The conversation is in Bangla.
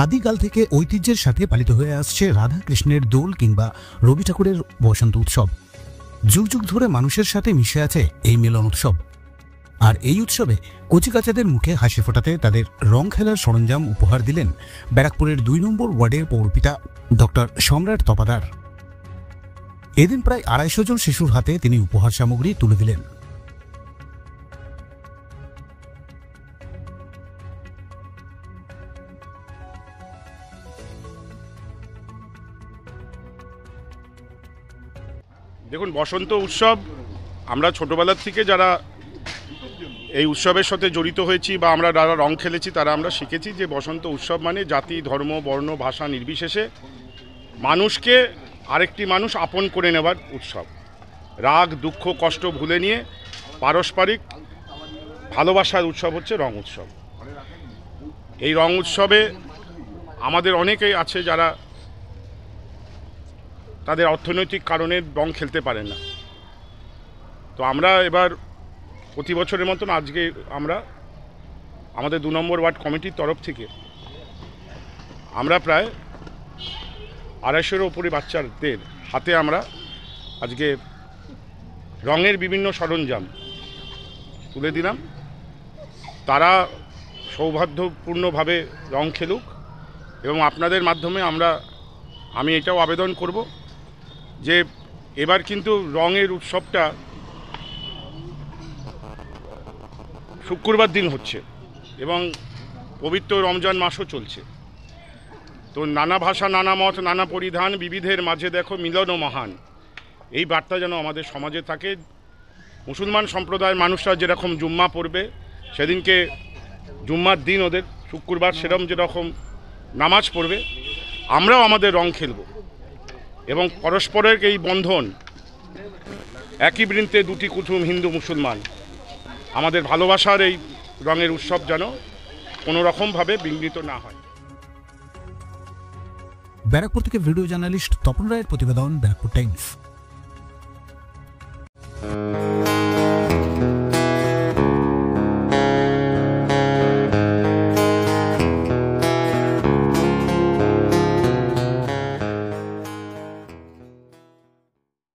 আদিকাল থেকে ঐতিহ্যের সাথে পালিত হয়ে আসছে রাধা কৃষ্ণের দোল কিংবা রবি ঠাকুরের বসন্ত উৎসব। যুগ যুগ ধরে মানুষের সাথে মিশে আছে এই মিলন উৎসব। আর এই উৎসবে কচিকাচাদের মুখে হাসি ফোটাতে তাদের রং খেলার সরঞ্জাম উপহার দিলেন ব্যারাকপুরের ২ নম্বর ওয়ার্ডের পৌরপিতা ডক্টর সম্রাট তপাদার। এদিন প্রায় ২৫০ জন শিশুর হাতে তিনি উপহার সামগ্রী তুলে দিলেন। দেখুন, বসন্ত উৎসব আমরা ছোটোবেলার থেকে যারা এই উৎসবের সাথে জড়িত হয়েছি বা আমরা যারা রং খেলেছি তারা আমরা শিখেছি যে বসন্ত উৎসব মানে জাতি, ধর্ম, বর্ণ, ভাষা নির্বিশেষে মানুষকে আরেকটি মানুষ আপন করে নেওয়ার উৎসব। রাগ, দুঃখ, কষ্ট ভুলে নিয়ে পারস্পরিক ভালোবাসার উৎসব হচ্ছে রং উৎসব। এই রং উৎসবে আমাদের অনেকেই আছে যারা তাদের অর্থনৈতিক কারণে রং খেলতে পারেন না। তো আমরা এবার প্রতি বছরের মতন আজকে আমরা আমাদের ২ নম্বর ওয়ার্ড কমিটির তরফ থেকে আমরা প্রায় ২৫০-এর ওপরে বাচ্চাদের হাতে আমরা আজকে রঙের বিভিন্ন সরঞ্জাম তুলে দিলাম। তারা সৌহার্দ্যপূর্ণভাবে রং খেলুক এবং আপনাদের মাধ্যমে আমি এটাও আবেদন করব যে এবার কিন্তু রঙের উৎসবটা শুক্রবার দিন হচ্ছে এবং পবিত্র রমজান মাসও চলছে। তো নানা ভাষা, নানা মত, নানা পরিধান, বিবিধের মাঝে দেখো মিলন ও মহান, এই বার্তা যেন আমাদের সমাজে থাকে। মুসলমান সম্প্রদায়ের মানুষরা যেরকম জুম্মা পড়বে, সেদিনকে জুম্মার দিন ওদের শুক্রবার সেরকম যেরকম নামাজ পড়বে, আমরাও আমাদের রং খেলব এবং পরস্পরের এই বন্ধন, একই বৃন্তে দুটি কুটুম হিন্দু মুসলমান, আমাদের ভালোবাসার এই রঙের উৎসব যেন কোনো রকমভাবে বিঘ্নিত না হয়। ব্যারাকপুর থেকে ভিডিও জার্নালিস্ট তপন রায়ের প্রতিবেদন, ব্যারাকপুর টাইমস।